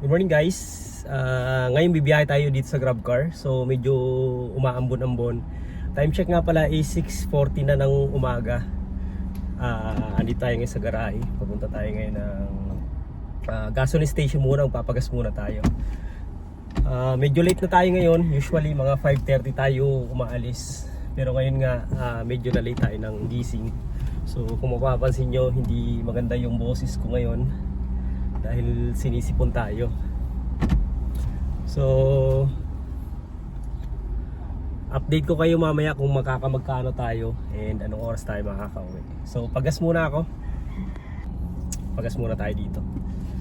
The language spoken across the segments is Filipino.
Good morning guys. Ngayon bibiyahe tayo dito sa GrabCar. So medyo umaambon-ambon. Time check nga pala is 6:40 na ng umaga. Andito tayo ngayon sa garahe. Papunta tayo ngayon ng gasoline station muna. Papagas muna tayo. Medyo late na tayo ngayon. Usually mga 5:30 tayo umaalis. Pero ngayon nga medyo na late tayo ng gising. So kung mapapansin nyo, hindi maganda yung boses ko ngayon dahil sinisipon tayo. So update ko kayo mamaya kung magkano tayo and anong oras tayo makakauwi. So pagas muna ako. Pagas muna tayo dito.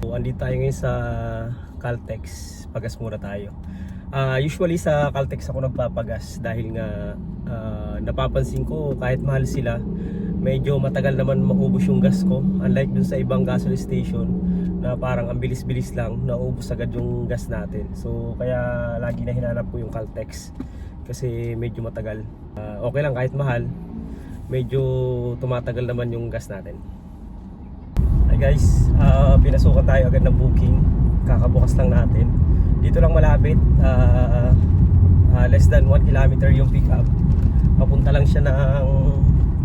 So andito tayo ngayon sa Caltex. Pagas muna tayo. Usually sa Caltex ako nagpapagas dahil nga napapansin ko kahit mahal sila, medyo matagal naman maubos yung gas ko. Unlike dun sa ibang gasoline station na parang ang bilis-bilis lang, naubos agad yung gas natin. So kaya lagi na hinanap ko yung Caltex kasi medyo matagal. Okay lang kahit mahal, medyo tumatagal naman yung gas natin. Hi guys, pinasukan tayo agad ng booking. Kakabukas lang natin. Dito lang malapit, less than 1 kilometer yung pick up. Papunta lang siya ng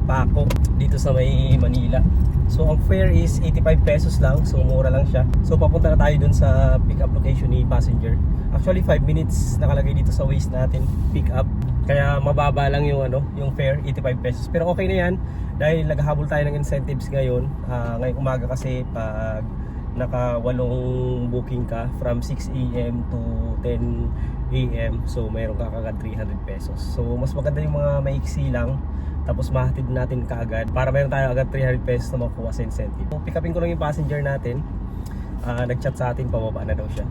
Paco dito sa may Manila. So ang fare is 85 pesos lang, so mura lang siya. So papunta na tayo dun sa pick up location ni passenger. Actually 5 minutes nakalagay dito sa Waze natin pick up. Kaya mababa lang yung yung fare, 85 pesos. Pero okay na yan dahil naghahabol tayo ng incentives ngayon. Ngayong umaga kasi pag naka 8 booking ka from 6 AM to 10 AM, so mayroon ka kagad 300 pesos. So mas maganda yung mga maiksi lang, tapos mahatid natin kaagad para mayroon tayo agad 300 pesos na makuha sa incentive. So, pick upin ko lang yung passenger natin. Nag-chat sa atin, pababa na daw siya.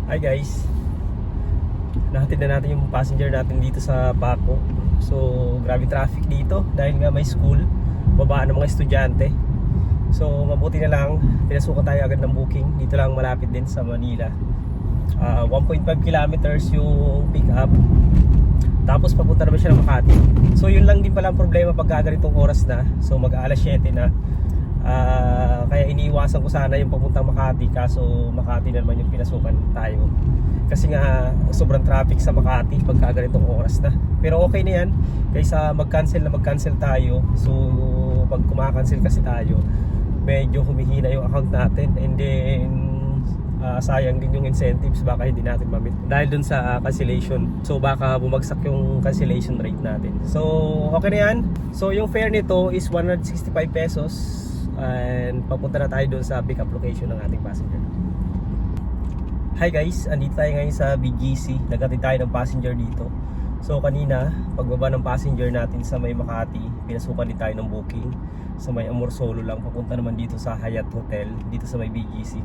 Hi guys, nahatid na natin yung passenger natin dito sa Paco. So grabe traffic dito dahil nga may school, babaan ng mga estudyante. So mabuti na lang, pinasukan tayo agad ng booking. Dito lang malapit din sa Manila. 1.5 kilometers yung pick up. Tapos papunta naman siya ng Makati. So yun lang din pala ang problema pag ganitong oras na. So mag-alas 7 na. Kaya iniiwasan ko sana yung papuntang Makati, kaso Makati na naman yung pinasukan tayo. Kasi nga sobrang traffic sa Makati pag ganitong oras na. Pero okay na yan, kaysa mag-cancel tayo. So pag kumakancel kasi tayo, medyo humihina yung account natin, and then sayang din yung incentives, baka hindi natin ma-meet dahil dun sa cancellation. So baka bumagsak yung cancellation rate natin. So okay na yan. So yung fare nito is 165 pesos and papunta na tayo dun sa pick up location ng ating passenger. Hi guys, andito tayo ngayon sa BGC. Naghatid tayo ng passenger dito. So kanina, pagbaba ng passenger natin sa may Makati, pinasukan din tayo ng booking sa may Amorsolo lang, papunta naman dito sa Hyatt Hotel dito sa may BGC.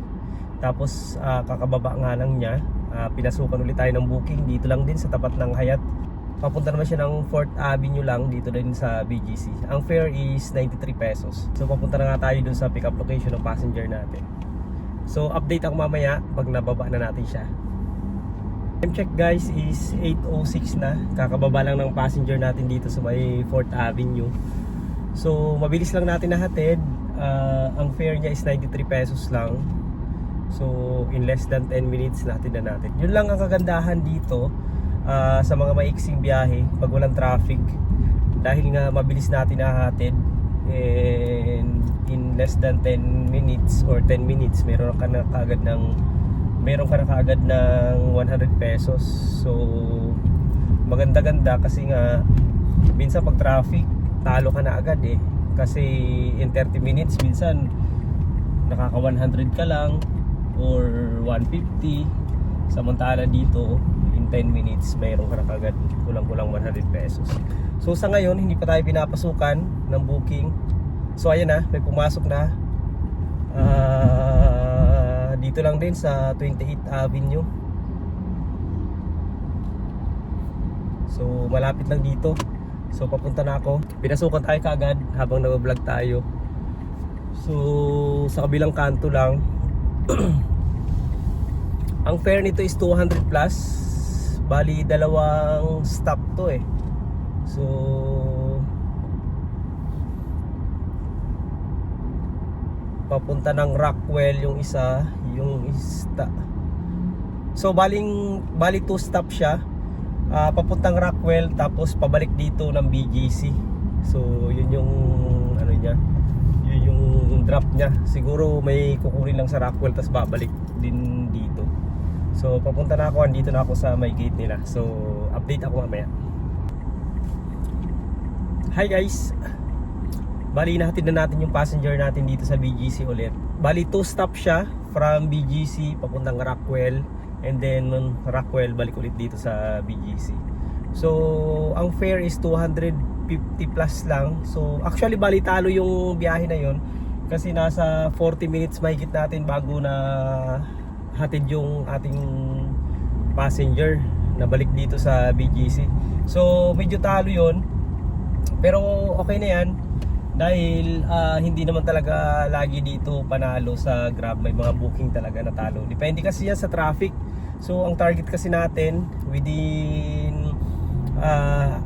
Tapos kakababa nga lang niya, pinasukan ulit tayo ng booking dito lang din sa tapat ng Hyatt. Papunta naman siya ng 4th Avenue lang dito din sa BGC. Ang fare is 93 pesos. So papunta na nga tayo dun sa pick up location ng passenger natin. So update ako mamaya pag nababa na natin siya. Time check guys is 8:06 na. Kakababa lang ng passenger natin dito sa may 4th Avenue. So mabilis lang natin nahatid. Ang fare niya is 93 pesos lang. So in less than 10 minutes natin na natin. Yun lang ang kagandahan dito sa mga maiksing biyahe pag walang traffic. Dahil nga mabilis natin nahatid, and in less than 10 minutes or 10 minutes meron ka na kaagad ng 100 pesos. So maganda-ganda kasi nga minsan pag traffic talo ka na agad kasi in 30 minutes minsan nakaka 100 ka lang or 150, samantala dito in 10 minutes mayroon ka na kagad kulang-kulang 100 pesos. So sa ngayon hindi pa tayo pinapasukan ng booking. So ayan na, may pumasok na dito lang din sa 28th Avenue. So malapit lang dito. So papunta na ako. Pinasukan tayo kaagad habang nag-vlog tayo. So sa kabilang kanto lang ang fare nito is 200 plus. Bali dalawang stop to So papunta ng Rockwell yung isa, so bali 2 stop siya, papuntang Rockwell tapos pabalik dito ng BGC. So yun yung ano niya, yun yung drop niya. Siguro may kukunin lang sa Rockwell tapos babalik din dito. So papunta na ako, andito na ako sa may gate nila. So update ako mamaya. Hi guys, bali nahatid na natin yung passenger natin dito sa BGC ulit. Bali 2 stop siya from BGC papuntang Rockwell, and then Rockwell balik ulit dito sa BGC. So ang fare is 250 plus lang. So actually bali talo yung biyahe na yon kasi nasa 40 minutes mahigit natin bago na hatid yung ating passenger na balik dito sa BGC. So medyo talo yon, pero okay na yan dahil hindi naman talaga lagi dito panalo sa Grab. May mga booking talaga na talo, depende kasi yan sa traffic. So ang target kasi natin within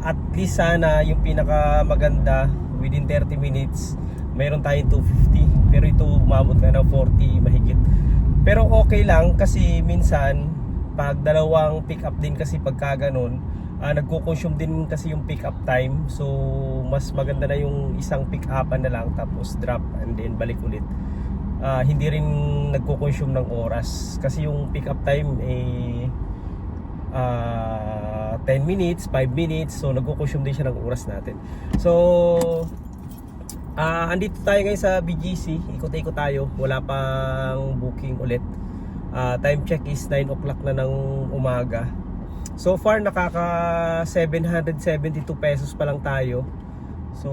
at least sana yung pinaka maganda within 30 minutes mayroon tayong 250, pero ito umabot na ng 40 mahigit. Pero okay lang kasi minsan pag dalawang pick up din kasi pagka ganun, nagko-consume din kasi yung pick up time. So mas maganda na yung isang pick upan na lang tapos drop and then balik ulit. Hindi rin nagko-consume ng oras kasi yung pick up time 10 minutes, 5 minutes, so nagko-consume din siya ng oras natin. So andito tayo ngayon sa BGC, ikot-ikot tayo, wala pang booking ulit. Time check is 9 o'clock na ng umaga. So far nakaka 772 pesos pa lang tayo. So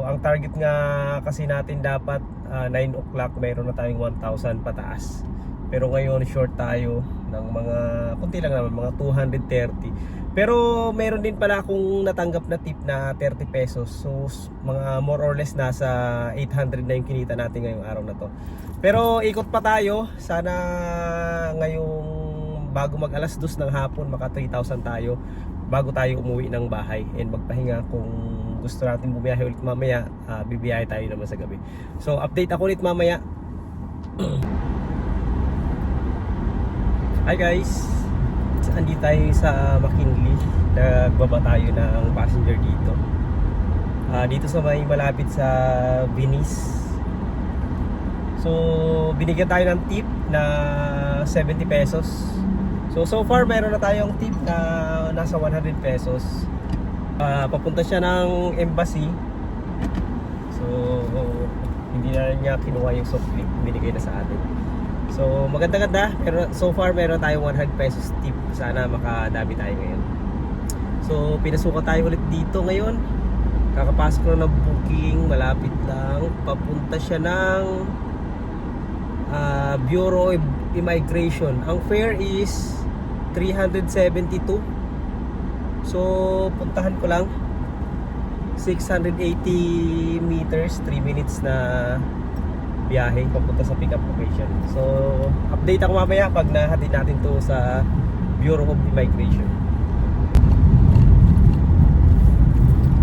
ang target nga kasi natin dapat 9 o'clock mayroon na tayong 1,000 pataas. Pero ngayon short tayo ng mga kunti lang naman, mga 230. Pero meron din pala akong natanggap na tip na 30 pesos. So mga more or less nasa 800 na yung kinita natin ngayong araw na to. Pero ikot pa tayo. Sana ngayong bago mag alas 2 ng hapon maka 3,000 tayo bago tayo umuwi ng bahay and magpahinga. Kung gusto natin bumiyahe ulit mamaya, bibiyahe tayo naman sa gabi. So update ako ulit mamaya. Hi guys, andito tayo sa McKinley. Nagbaba tayo ng passenger dito, dito sa may malapit sa Venice. So binigyan tayo ng tip na 70 pesos. So far meron na tayong tip na nasa 100 pesos. Papunta siya ng embassy. So hindi na niya kinuha yung soft drink, binigay na sa atin. So maganda-ganda, pero so far meron tayong 100 pesos tip. Sana makadami tayo ngayon. So pinasukan tayo ulit dito ngayon. Kakapasok na ng booking, malapit lang. Papunta siya ng Bureau of Immigration. Ang fare is 372. So puntahan ko lang 680 meters, 3 minutes na biyahe papunta sa pick up location. So update ako mamaya pag nahatid natin to sa Bureau of Immigration.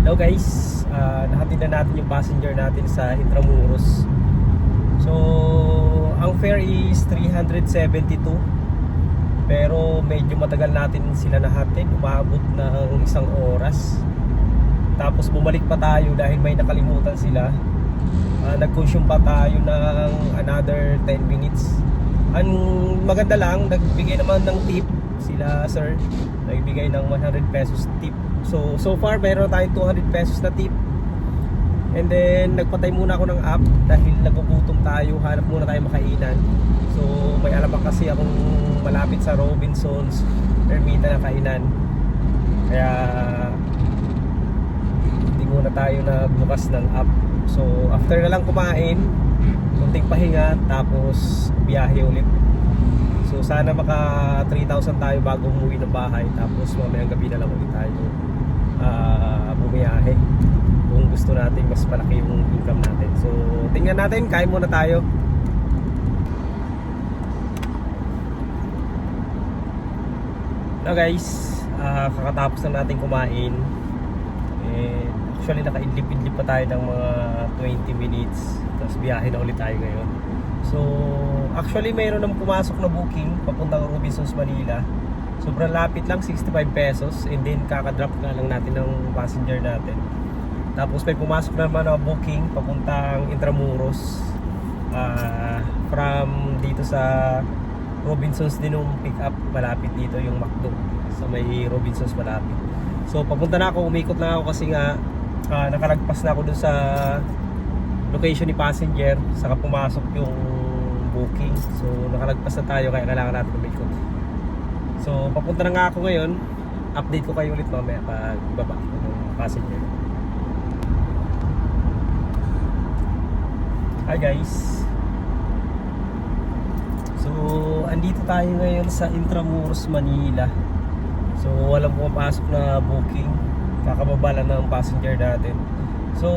Hello guys, nahatid na natin yung passenger natin sa Intramuros. So ang fare is 372, pero medyo matagal natin sila nahatid, umabot ng 1 oras. Tapos bumalik pa tayo dahil may nakalimutan sila. Nag-consume pa tayo ng another 10 minutes. Ang maganda lang, nagbigay naman ng tip sila sir, nagbigay ng 100 pesos tip. So far mayroon tayong 200 pesos na tip. And then nagpatay muna ako ng app dahil nagugutom tayo, hanap muna tayo makainan. So may alam pa kasi akong malapit sa Robinsons Ermita na kainan, kaya hindi muna tayo nagbukas ng app. So after na lang kumain, kunting pahinga, tapos biyahe ulit. So sana maka 3,000 tayo bago umuwi ng bahay. Tapos mamayang gabi na lang ulit tayo bumiyahe kung gusto natin mas malaki yung income natin. So tingnan natin, kain muna tayo. Now guys, kakatapos na natin kumain. Actually nakaidlip-idlip pa tayo ng mga 20 minutes. Tapos biyahe na ulit tayo ngayon. So actually mayroon nang pumasok na booking papuntang Robinsons, Manila. Sobrang lapit lang, 65 pesos, and then kakadrop na lang natin ng passenger natin. Tapos may pumasok naman na booking papuntang Intramuros, from dito sa Robinsons din yung pick up, malapit dito yung McDo sa may Robinsons malapit. So papunta na ako, umikot na ako kasi nga nakalagpas na ako dun sa location ni passenger, saka pumasok yung booking. So nakalagpas na tayo, kaya kailangan natin umikot. So papunta na nga ako ngayon. Update ko kayo ulit mamaya pag baba ng passenger. Hi guys. So andito tayo ngayon sa Intramuros, Manila. So walang pumapasok na booking, kakababa lang ng passenger natin. So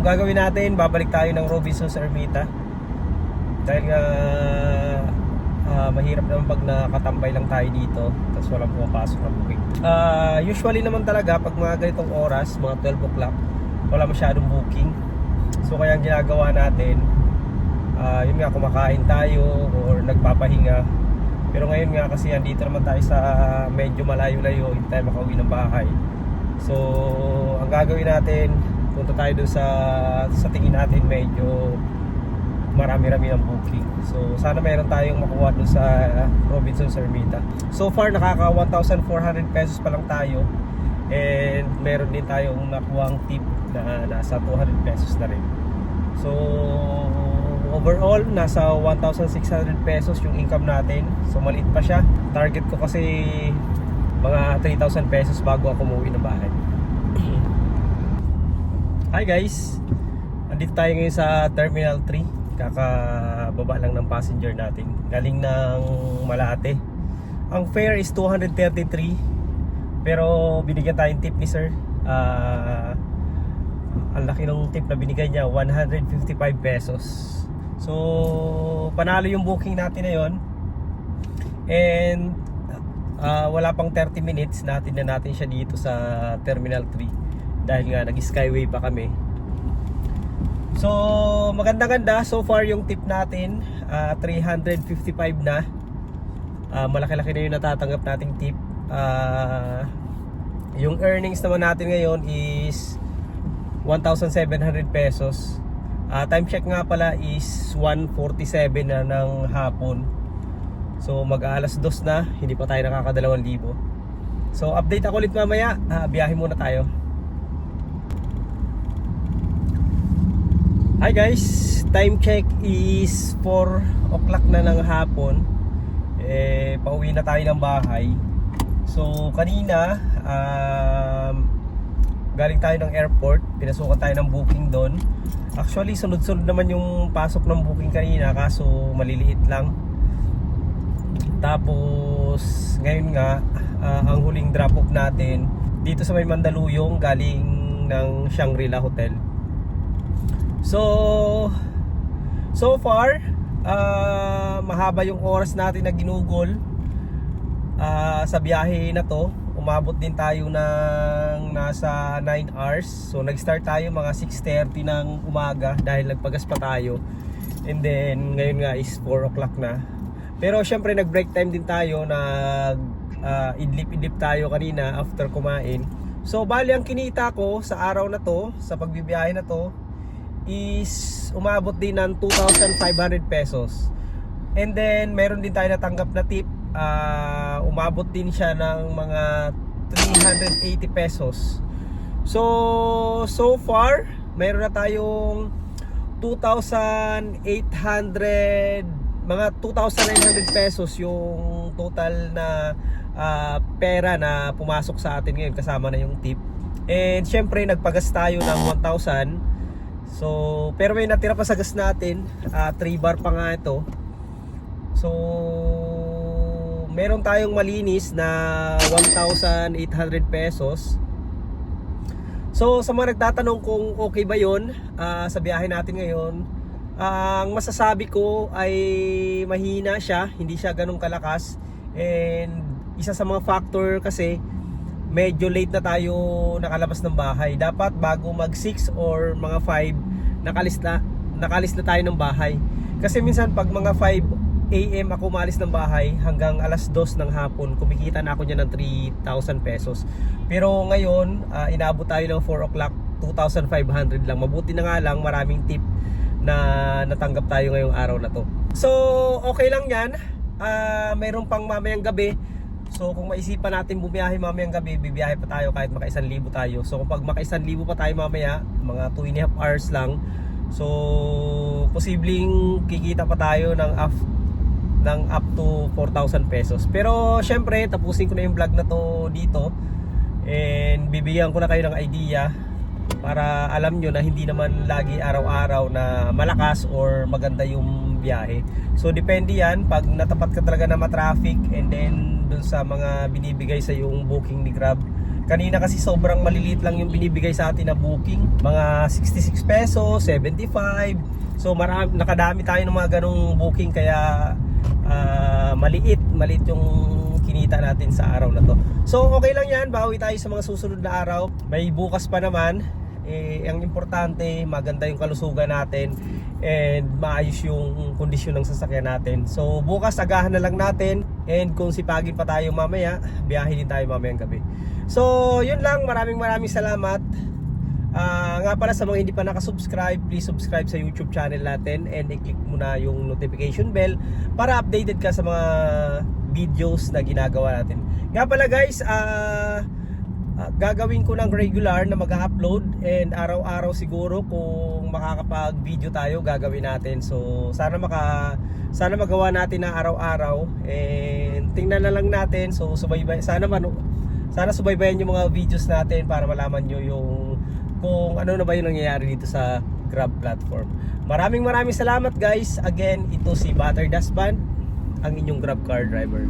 gagawin natin, babalik tayo ng Robinsons Ermita. Dahil nga mahirap naman pag nakatambay lang tayo dito tapos walang pumapasok na booking. Usually naman talaga pag mga ganitong oras, mga 12 o'clock, wala masyadong booking. So kaya ang ginagawa natin, yun nga, kumakain tayo or nagpapahinga. Pero ngayon nga kasi andito naman tayo sa medyo malayo-layo, hindi tayo makauwi ng bahay. So ang gagawin natin, punta tayo dun sa tingin natin medyo marami-rami ng booking. So sana meron tayong makuha dun sa Robinsons Ermita. So far nakaka 1,400 pesos pa lang tayo, and meron din tayong nakuhang tip na nasa 200 pesos na rin. So overall nasa 1,600 pesos yung income natin. So maliit pa siya. Target ko kasi mga 3,000 pesos bago ako umuwi ng bahay. Hi guys, andito tayo ngayon sa Terminal 3. Kakababa lang ng passenger natin, galing ng Malate. Ang fare is 233, pero binigyan tayong tip ni sir. Ang laki ng tip na binigay niya, 155 pesos. So panalo yung booking natin na yun. And wala pang 30 minutes natin siya dito sa Terminal 3, dahil nga nag-skyway pa kami. So maganda-ganda so far yung tip natin, 355 na. Malaki-laki na yung natatanggap nating tip. Yung earnings naman natin ngayon is 1,700 pesos. Time check nga pala is 1:47 na ng hapon. So mag-aalas 2 na, hindi pa tayo nakaka-2,000. So update ako ulit mamaya. Biyahe muna tayo. Hi guys, time check is 4 o'clock na ng hapon. Pauwi na tayo ng bahay. So kanina galing tayo ng airport, pinasukan tayo ng booking doon. Actually sunod-sunod naman yung pasok ng booking kanina, kaso maliliit lang. Tapos ngayon nga, ang huling drop off natin dito sa may Mandaluyong, galing ng Shangri-La Hotel. So far mahaba yung oras natin na ginugol sa biyahe na to. Umabot din tayo ng nasa 9 hours. So nag-start tayo mga 6:30 ng umaga dahil nagpagas pa tayo. And then ngayon nga is 4 o'clock na. Pero syempre nag-break time din tayo, idlip-idlip tayo kanina after kumain. So bali ang kinita ko sa araw na to, sa pagbibiyahe na to, is umabot din ng 2,500 pesos. And then meron din tayo natanggap na tip, umabot din siya ng mga 380 pesos. So far meron na tayong 2,800, mga 2,900 pesos yung total na pera na pumasok sa atin ngayon, kasama na yung tip. And syempre nagpagas tayo ng 1,000. So pero may natira pa sa gas natin, 3 bar pa nga ito. So meron tayong malinis na 1,800 pesos. So sa mga nagtatanong kung okay ba yun sa biyahe natin ngayon, ang masasabi ko ay mahina siya, hindi siya ganun kalakas. And isa sa mga factor kasi medyo late na tayo nakalabas ng bahay. Dapat bago mag 6 or mga 5 nakalis na tayo ng bahay. Kasi minsan pag mga 5 AM ako umalis ng bahay hanggang alas 2 ng hapon, kumikita na ako niya ng 3,000 pesos. Pero ngayon, inabot tayo ng 4 o'clock, 2,500 lang. Mabuti na nga lang, maraming tip na natanggap tayo ngayong araw na to. So, okay lang yan. Mayroon pang mamayang gabi. So, kung maisipan natin bumiyahe mamayang gabi, bibiyahe pa tayo kahit maka 1,000 tayo. So, kung pag maka 1,000 pa tayo mamaya, mga 2.5 hours lang. So, posibleng kikita pa tayo ng up to 4,000 pesos. Pero syempre, tapusin ko na yung vlog na to dito and bibigyan ko na kayo ng idea para alam nyo na hindi naman lagi araw-araw na malakas or maganda yung biyahe. So depende yan pag natapat ka talaga na ma-traffic and then dun sa mga binibigay sa yung booking ni Grab. Kanina kasi sobrang maliliit lang yung binibigay sa atin na booking, mga 66 pesos, 75. So marami, nakadami tayo ng mga ganong booking kaya maliit yung kinita natin sa araw na to. So okay lang yan, bawi tayo sa mga susunod na araw. May bukas pa naman. Ang importante, maganda yung kalusugan natin and maayos yung kondisyon ng sasakyan natin. So bukas agahan na lang natin and kung sipagin pa tayo mamaya, biyahe din tayo mamayang gabi. So yun lang, maraming salamat. Nga pala sa mga hindi pa nakasubscribe, please subscribe sa YouTube channel natin and i-click mo na yung notification bell para updated ka sa mga videos na ginagawa natin. Nga pala guys, gagawin ko ng regular na mag-upload and araw-araw siguro kung makakapag-video tayo gagawin natin. So sana magawa natin na araw-araw and tingnan na lang natin. So sana subaybayan yung mga videos natin para malaman nyo yung kung ano na ba yung nangyayari dito sa Grab platform. Maraming salamat guys. Again, ito si Butter Dasban, ang inyong Grab car driver.